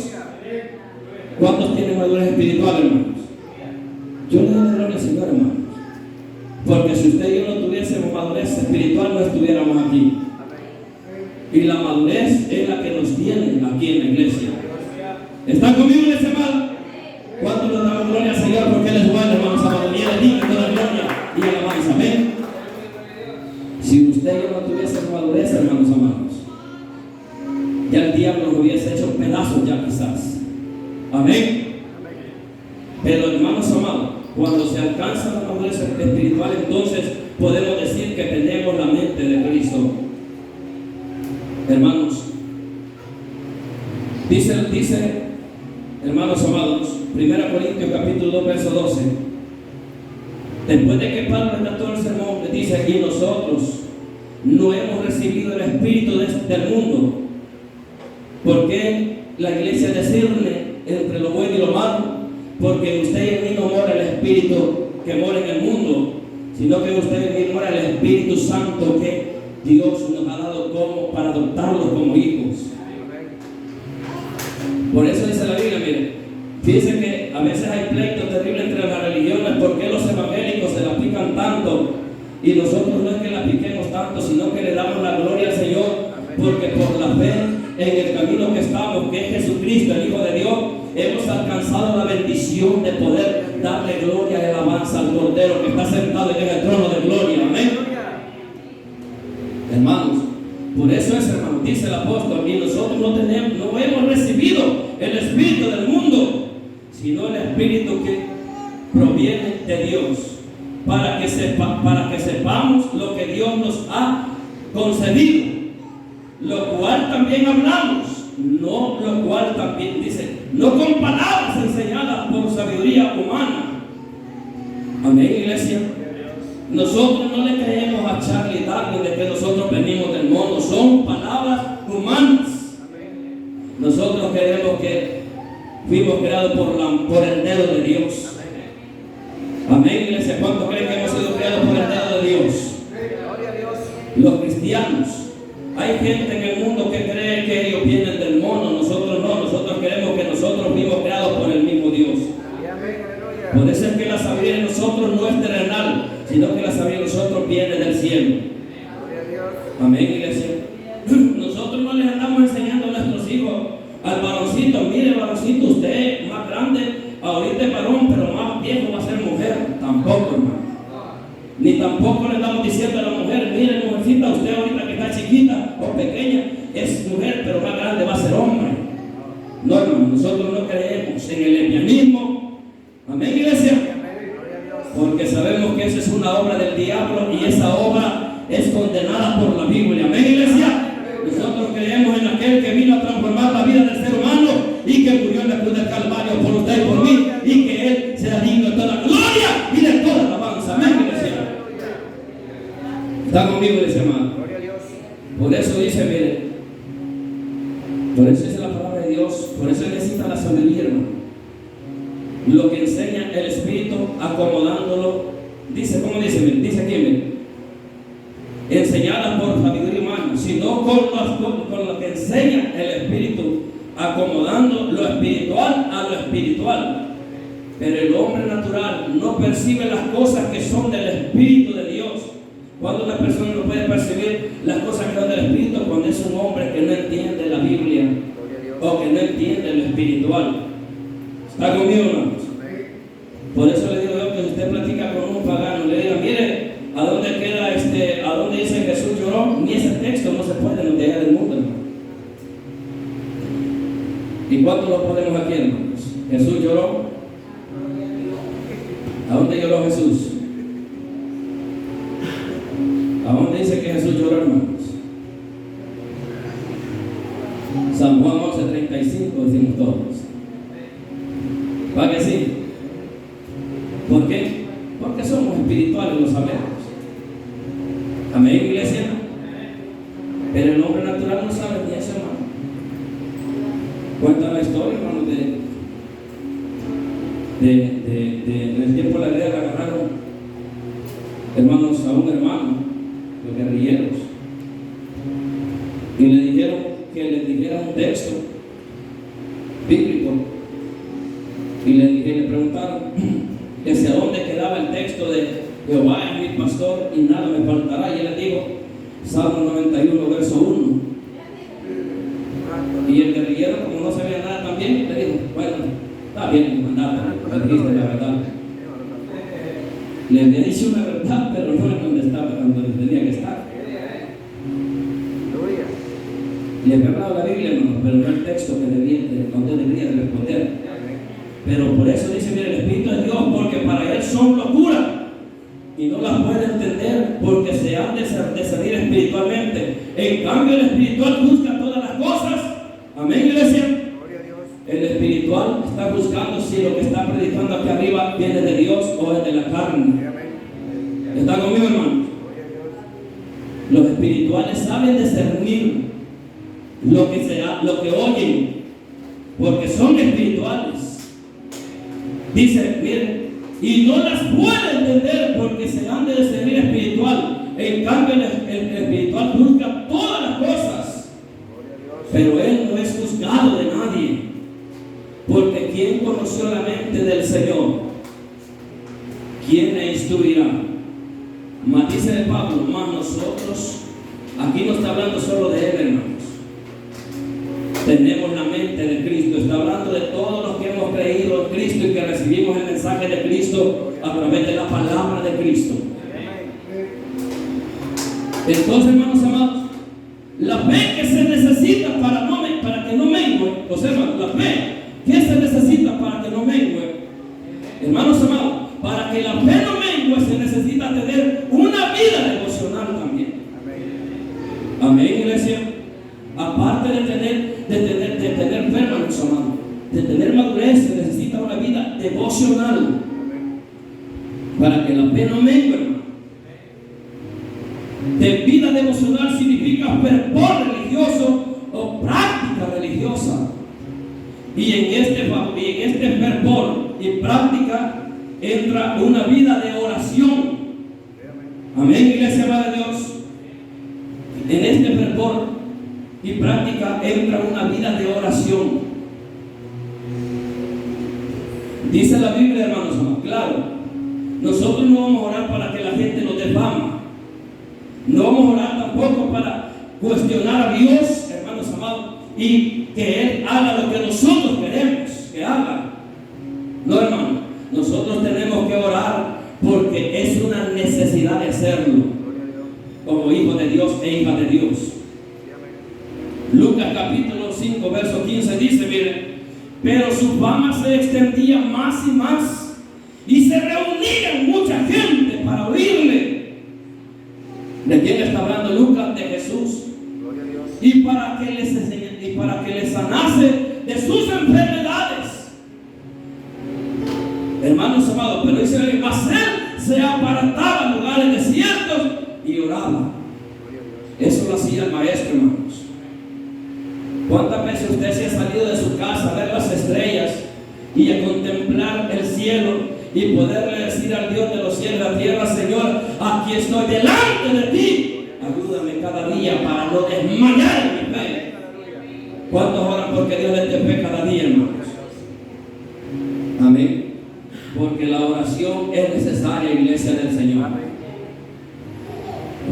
¿Cuántos tienen madurez espiritual, hermanos? Yo le doy la gloria al Señor, hermanos. Porque si usted y yo no tuviésemos madurez espiritual, no estuviéramos aquí. Y la madurez es la que nos tiene aquí en la iglesia. ¿Están conmigo en ese mal? ¿Cuánto le damos gloria al Señor? Porque Él es bueno, hermanos amados. Y Él es digno de toda gloria y alabanza. Amén. Si usted y yo no tuviésemos madurez, hermanos amados, ya el diablo nos hubiese hecho pedazos ya quizás. Amén. Pero, hermanos amados, cuando se alcanza la madurez espiritual, entonces podemos decir que tenemos la mente de Cristo. Hermanos, dice, hermanos amados, 1 Corintios capítulo 2, verso 12. Después de que Pablo redactó el sermón, dice: y nosotros no hemos recibido el espíritu del mundo, porque la iglesia discierne entre lo bueno y lo malo. Porque en usted y en mí no mora el espíritu que mora en el mundo, sino que en usted y en mí mora el Espíritu Santo que Dios nos ha dado como para adoptarlos como hijos. Por eso dice la Biblia, mire, fíjense que a veces hay pleitos terribles entre las religiones. ¿Por qué los evangélicos se la pican tanto? Y nosotros no es que la piquemos tanto, sino que le damos la gloria al Señor, porque por la fe en el camino que estamos, que es Jesucristo, el Hijo de Dios, hemos alcanzado la bendición de poder darle gloria y alabanza al Cordero que está sentado en el trono de gloria. Amén. Hermanos, por eso es, hermano, dice el apóstol, y nosotros no hemos recibido el espíritu del mundo, sino el espíritu que proviene de Dios, para que sepamos lo que Dios nos ha concedido, lo cual también hablamos, lo cual también dice, no con palabras enseñadas por sabiduría humana. Amén, iglesia. Nosotros no le creemos a Charlie Darwin de que nosotros venimos del mundo, son palabras humanas. Nosotros creemos que fuimos creados por el dedo de Dios. Amén, iglesia. ¿Cuántos creen que hemos sido creados por el dedo de Dios? Los cristianos. Hay gente en el mundo que cree que ellos vienen del mono. Nosotros no, nosotros creemos que nosotros fuimos creados por el mismo Dios. Por eso es que la sabiduría de nosotros no es terrenal, sino que la sabiduría de nosotros viene del cielo. Amén, iglesia. Nosotros no les andamos Tampoco le estamos diciendo a la mujer, mire mujercita, usted ahorita que está chiquita o pequeña, es mujer, pero más grande va a ser hombre. No, hermano, nosotros no creemos en el lesbianismo. Amén, iglesia. Porque sabemos que esa es una obra del diablo y esa obra es condenada por la Biblia. Amén, iglesia. Nosotros creemos en aquel que vino a transformar la vida del ser humano y que murió en la cruz del Calvario por usted y por mí, y que Él sea digno de toda gloria y de toda alabanza. Amén, iglesia. ¿Está conmigo, iglesia amada? Por eso dice, mire, por eso dice la palabra de Dios, por eso necesita la sabiduría, hermano. Lo que enseña el Espíritu, acomodándolo, dice, ¿cómo dice? Dice aquí, mire, enseñada por sabiduría humana, sino con lo que enseña el Espíritu, acomodando lo espiritual a lo espiritual. Pero el hombre natural no percibe las cosas que son del Espíritu de Dios. Cuando una persona no puede percibir las cosas que son del Espíritu, cuando es un hombre que no entiende la Biblia o que no entiende lo espiritual. ¿Está conmigo, hermanos? Por eso le digo yo que si usted platica con un pagano, le diga, mire, ¿a dónde queda a dónde dice Jesús lloró? Ni ese texto no se puede en allá del mundo, hermano. ¿Y cuánto lo ponemos aquí, hermanos? Jesús lloró. ¿A dónde lloró Jesús? ¿A dónde dice que Jesús lloró, hermanos? San Juan 11:35 decimos todos. ¿Para que sí? ¿Por qué? Porque somos espirituales, lo sabemos. Amén, iglesia. Pero el hombre natural no sabe ni eso, hermano. Cuenta la historia, hermano, en el tiempo de la guerra agarraron, hermanos, a un hermano, los guerrilleros, y le dijeron que les dijera un texto bíblico, y le preguntaron que hacia dónde quedaba el texto de Jehová es mi pastor y nada me faltará, y él les dijo Salmo 91 verso 1. Y el guerrillero, como no sabía nada también, le dijo, bueno, está bien, mandato, me dijiste la verdad. Le había dicho una verdad, pero no en donde estaba, donde tenía que estar. Le había hablado la Biblia, hermano, pero no el texto que donde debería de responder. Pero por eso dice, mire, el Espíritu de Dios, porque para Él son locura y no las puede entender porque se han de discernir espiritualmente. En cambio, el espiritual busca todas las cosas. Amén, iglesia. El espiritual está buscando si lo que está predicando aquí arriba viene de Dios o es de la carne. ¿Está conmigo, hermano? Los espirituales saben discernir lo que oyen, porque son espirituales. Dice, miren, y no las puede entender porque se han de discernir espiritual. En cambio, el espiritual busca todas las cosas, pero él no es juzgado de nadie, porque ¿quién conoció la mente del Señor? ¿Quién le instruirá? Mas dice de Pablo, más nosotros, aquí no está hablando solo de él, hermanos. Tenemos la mente de Cristo, está hablando de todos los que hemos creído en Cristo y que recibimos el mensaje de Cristo a través de la palabra de Cristo. Entonces, hermanos amados, la fe que se necesita para que no mengue, la fe que se necesita para que no mengue, hermanos amados, para que la fe no mengue se necesita tener una vida devocional también. Amén, iglesia. Aparte de tener fe, hermanos amados, de tener madurez, se necesita una vida devocional para que la fe no mengue, hermano. De vida devocional significa fervor religioso o práctica religiosa. Y en este fervor y práctica entra una vida de oración. Amén, iglesia amada de Dios. En este fervor y práctica entra una vida de oración. Dice la Biblia, hermanos, claro, nosotros no vamos a orar para que la gente nos dé fama. No vamos a orar tampoco para cuestionar a Dios, hermanos amados, y que Él haga lo que nosotros queremos que haga. No, hermano, nosotros tenemos que orar porque es una necesidad de hacerlo como hijo de Dios e hija de Dios. Lucas capítulo 5 verso 15 dice, miren, pero su fama se extendía más y más y se reunían mucha gente para oírle. ¿De quién está hablando Lucas? De Jesús. Y para que les sanase de sus enfermedades. Hermanos amados, pero dice, mas él se apartaba en lugares desiertos y oraba. Eso lo hacía el maestro, hermanos. ¿Cuántas veces usted se ha salido de su casa a ver las estrellas y a contemplar el cielo y poderle decir al Dios de los cielos y la tierra, Señor, aquí estoy delante de ti, ayúdame cada día para no desmayar en mi fe? ¿Cuántos oran porque Dios les dé fe cada día, hermanos? Amén. Porque la oración es necesaria, iglesia del Señor.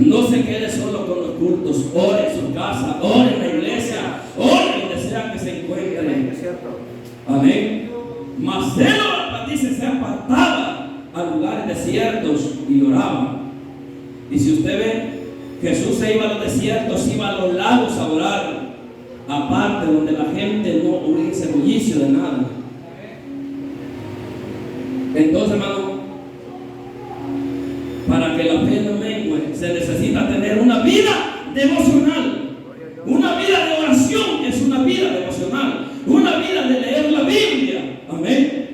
No se quede solo con los cultos, ore en su casa, ore en la iglesia, ore donde sea que se encuentre. Amén. Mas él, dice, se apartaba a lugares desiertos y oraba. Y si usted ve, Jesús se iba a los desiertos, iba a los lagos a orar, aparte donde la gente no hubiese bullicio de nada. Entonces, hermano, para que la fe no mengue, se necesita tener una vida devocional. Una vida de oración es una vida devocional. Una vida de leer la Biblia. Amén.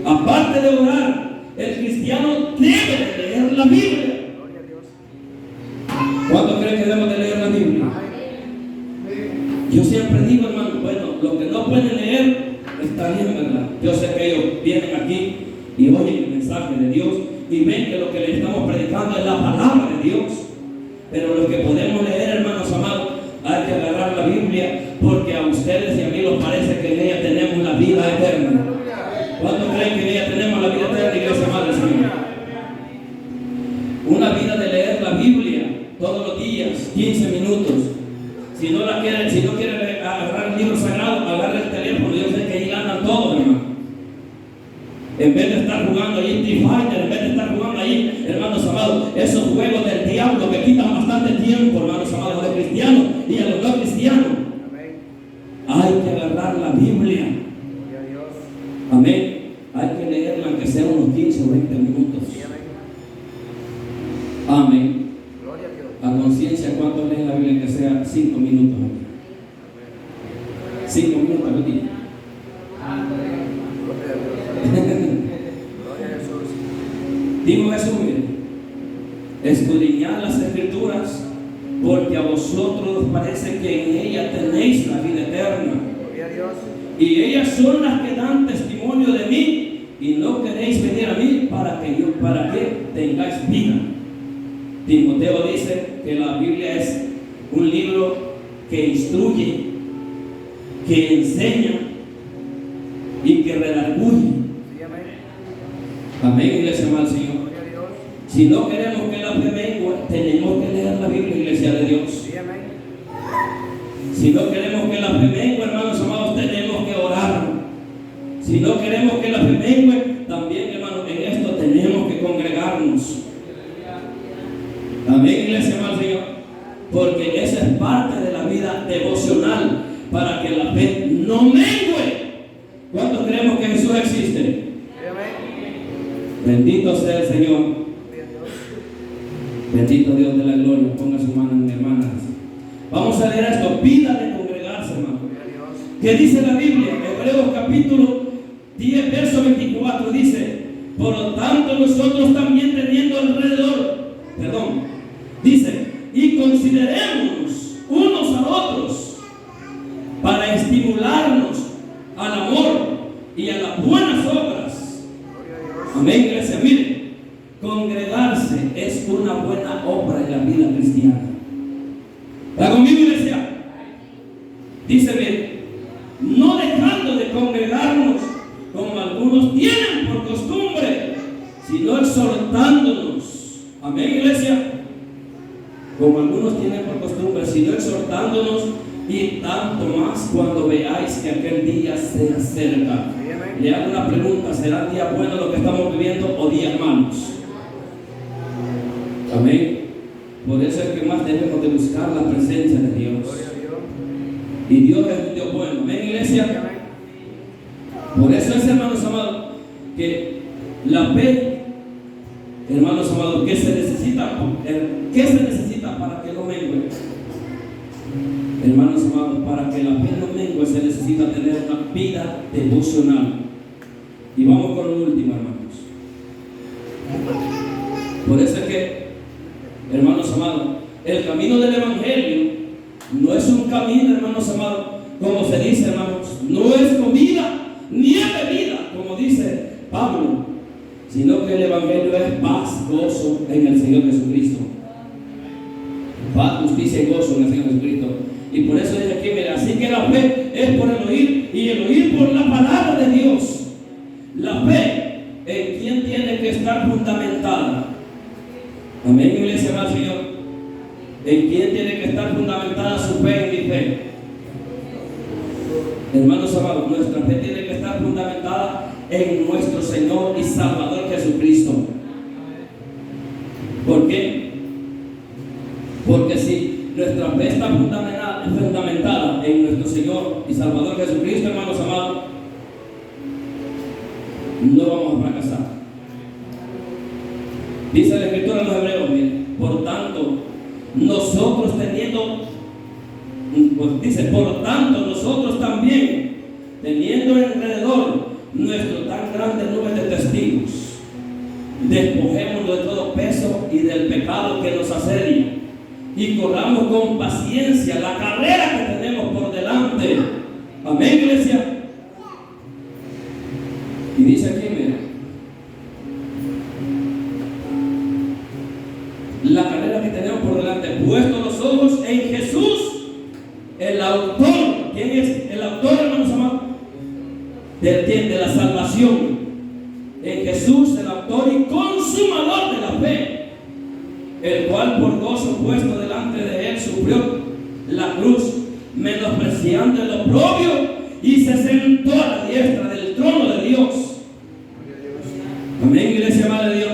Aparte de orar, el cristiano debe de leer la Biblia. ¿Cuántos creen que debemos de leer la Biblia? Yo siempre digo, hermano, bueno, lo que no pueden leer está bien, ¿verdad? Yo sé que ellos vienen aquí y oyen el mensaje de Dios y ven que lo que les estamos predicando es la palabra de Dios. Pero lo que podemos leer, hermanos amados, hay que agarrar la Biblia, porque a ustedes y a mí nos parece que en ella tenemos la vida eterna. ¿Cuántos creen que en ella tenemos la vida eterna, iglesia madre Señor? Una vida de leer la Biblia todos los días, 15 minutos. Si no quiere agarrar el libro sagrado, agarre el teléfono. Yo sé que ahí ganan todos, hermano. En vez de estar jugando ahí Street Fighter, en vez de estar jugando ahí, hermanos amados, esos juegos del diablo que quitan bastante tiempo, hermanos amados, a los cristianos y a los no cristianos. Hay que agarrar la Biblia. Amén. Hay que leerla aunque sea unos 15 o 20 minutos. Amén. A conciencia, ¿cuánto leen la Biblia? Que sea 5 minutos. 5 minutos al día. Digo eso, mire, escudriñad las Escrituras, porque a vosotros os parece que en ella tenéis la vida eterna. Y ellas son las que dan testimonio de mí, y no queréis venir a mí para que tengáis vida. Timoteo dice que la Biblia es un libro que instruye, que enseña y que redarguye. Amén, iglesia amada del Señor. Si no queremos que la fe mengue, tenemos que leer la Biblia, iglesia de Dios. Si no queremos que la fe mengue, hermanos amados, tenemos que orar. Si no queremos que la fe mengue, también, hermanos, en esto tenemos que congregarnos. Amén, iglesia amada del Señor. Porque esa es parte de la vida devocional, para que la fe no mengue. ¿Cuántos creemos que Jesús existe? Bendito sea el Señor. Bendito Dios de la gloria. Ponga su mano en mi hermana. Vamos a leer esto. Vida de congregarse, hermano. ¿Qué dice la Biblia? Hebreos capítulo 10, verso 24 dice: por lo tanto nosotros también teniendo dice, y considerémonos unos a otros para estimularnos al amor y a las buenas obras. Amén, iglesia. Mire, congregarse es una buena obra en la vida cristiana. ¿Está conmigo, iglesia? Dice bien, no dejando de congregarnos como algunos tienen por costumbre, sino exhortándonos. Amén, iglesia. Como algunos tienen por costumbre, sino exhortándonos, y tanto más cuando veáis que aquel día se acerca. le hago una pregunta: ¿serán días buenos los que estamos viviendo o días malos? Amén. Por eso es que más debemos de buscar la presencia de Dios. Y Dios es un Dios bueno. Amén, iglesia. Por eso es, hermanos amados, que la fe, hermanos amados, ¿qué se necesita para que no mengue? Hermanos amados, para que la fe no mengue se necesita tener una vida devocional. Y vamos con lo último, hermanos. Por eso es que, hermanos amados, el camino del Evangelio no es un camino, hermanos amados, como se dice, hermanos, no es comida ni es bebida, como dice Pablo, sino que el Evangelio es paz, gozo en el Señor Jesucristo. Paz, justicia y gozo en el Señor Jesucristo. Y por eso dice aquí, mira, así que la fe es por el oír, y el oír por la palabra de Dios. La fe, ¿en quién tiene que estar fundamentada? Amén, iglesia del Señor. ¿En quién tiene que estar fundamentada su fe en mi fe? Hermanos amados, nuestra fe tiene que estar fundamentada en nuestro Señor y Salvador Jesucristo. ¿Por qué? Porque si nuestra fe está fundamentada en nuestro Señor y Salvador Jesucristo, hermanos amados, no vamos a fracasar. Dice la Escritura en los Hebreos, por tanto, nosotros por tanto, nosotros también, teniendo alrededor nuestro tan grande nube de testigos, despojémonos de todo peso y del pecado que nos asedia, y corramos con paciencia la carrera que tenemos por delante. Amén, iglesia. Y dice aquí, mira, la carrera que tenemos por delante, puesto los ojos en Jesús, el autor. ¿Quién es el autor, hermanos amados? De la salvación. En Jesús, el autor y consumador de la fe, el cual por gozo puesto delante de él sufrió la cruz, menospreciando el oprobio, y se sentó a la diestra del trono de Dios. Amén, iglesia amada de Dios.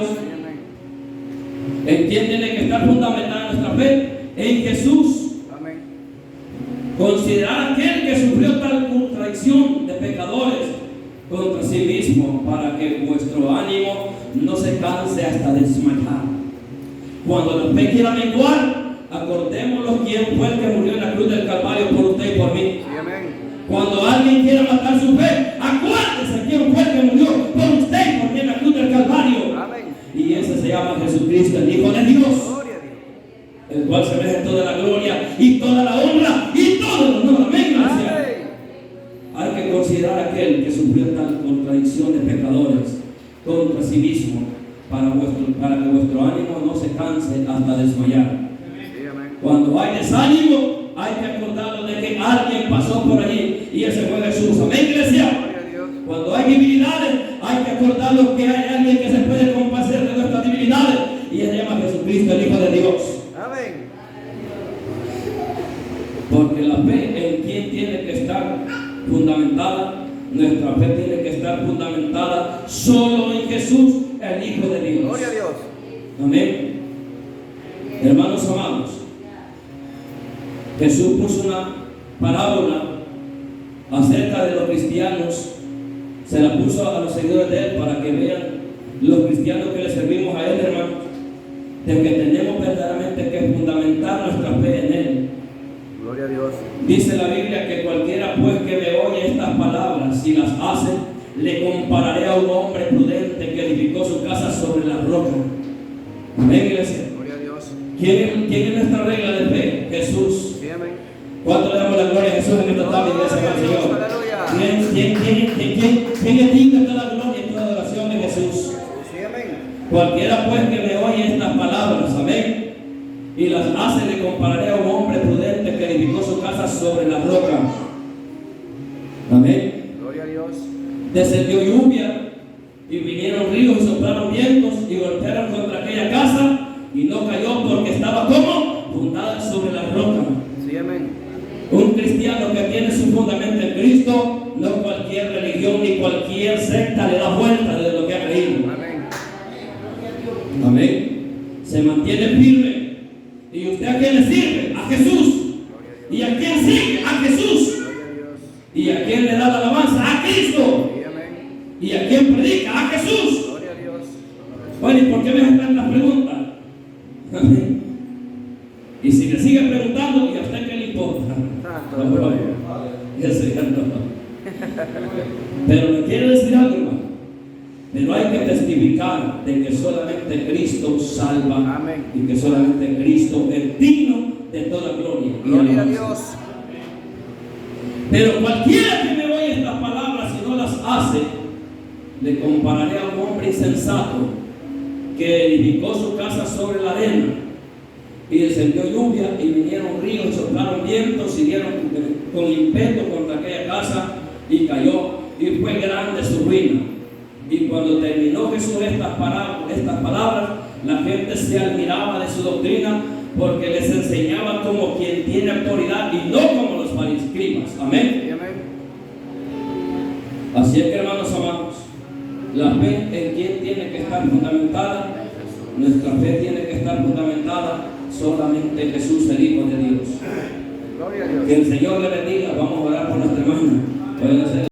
¿En quién tiene que estar fundamentada nuestra fe? En Jesús.
Amén.
Considerar aquel que sufrió tal contradicción de pecadores contra sí mismo, para que vuestro ánimo no se canse hasta desmayar. Cuando la fe quiera menguar, acordémonos quién fue el que murió en la cruz del Calvario por usted y por mí.
Sí, amén.
Cuando alguien quiera matar su fe, acuérdese quién fue el que murió por usted y por mí en la cruz del Calvario.
Amén.
Y ese se llama Jesucristo, el Hijo de Dios,
Gloria a Dios.
el cual se merece toda la gloria y toda la honra y todo el honor. Amén, iglesia. Hay que considerar aquel que sufrió tal contradicción de pecadores contra sí mismo, para que vuestro ánimo no se canse hasta desmayar.
Sí, amén.
Cuando hay desánimo, hay que acordarnos de que alguien pasó por allí y ese fue Jesús. Amén, iglesia.
Gloria a Dios.
Cuando hay debilidades, hay que acordarnos que hay alguien que se puede compadecer de nuestras debilidades, y él se llama Jesucristo, el Hijo de Dios.
Amén.
Porque la fe, ¿en quién tiene que estar fundamentada? Nuestra fe tiene que estar fundamentada solo en Jesús, el Hijo de Dios.
Gloria a Dios.
Amén. Hermanos amados, Jesús puso una parábola acerca de los cristianos. Se la puso a los seguidores de él para que vean los cristianos que le servimos a él, hermanos, de que tenemos verdaderamente que fundamentar nuestra fe en él.
Gloria a Dios.
Dice la Biblia que cualquiera pues que me oye estas palabras y las hace, le compararé a un hombre prudente que edificó su casa sobre la roca. Amén, iglesia.
Gloria a Dios.
¿Quién es nuestra regla de fe? Jesús.
Sí, amén.
¿Cuánto le damos la gloria a Jesús en esta tarde, iglesia del Señor?
Aleluya.
¿Quién es digno de toda la gloria y toda adoración de Jesús?
Sí, amén.
Cualquiera pues que me oye estas palabras, amén, y las hace, le compararé a un hombre prudente que edificó su casa sobre la roca. Amén.
Gloria a Dios.
Descendió lluvia y vinieron ríos y soplaron vientos y golpearon contra aquella casa, y no cayó porque estaba como fundada sobre la roca.
Sí, amén.
Un cristiano cristiano que tiene su fundamento en Cristo, no cualquier religión ni cualquier secta le da vuelta de lo que ha creído.
Amén.
Amén. Se mantiene firme. ¿Y usted a quién le sirve? A Jesús. ¿Y a quién sigue? A Jesús.
Gloria a Dios.
¿Y a quién le da la alabanza? A Cristo.
Sí, amén.
¿Y a quién predica? A Jesús.
Gloria a Dios.
Bueno, ¿y por qué me hacen las preguntas? Amén. Y si le sigue preguntando, ¿y a usted qué le importa?
Santo, gloria.
Eso ya no. Pero me quiere decir algo, hermano. Pero hay que testificar de que solamente Cristo salva.
Amén.
Y que solamente Cristo es digno de toda gloria. y
Gloria a
alabanza.
Dios.
Pero cualquiera que me oye estas palabras y no las hace, le compararé a un hombre insensato que edificó su casa sobre la arena y descendió lluvia y vinieron ríos, soplaron vientos y dieron con impeto contra aquella casa y cayó y fue grande su ruina. Y cuando terminó Jesús estas palabras, la gente se admiraba de su doctrina porque les enseñaba como quien tiene autoridad y no como los fariseos. Amén.
Sí, amén.
Así es que, hermanos amados, la fe en quién tiene que estar fundamentada. Nuestra fe tiene que estar fundamentada solamente en Jesús, el Hijo de Dios.
Gloria a Dios.
Que el Señor le bendiga. Vamos a orar por nuestra hermana. Pueden hacer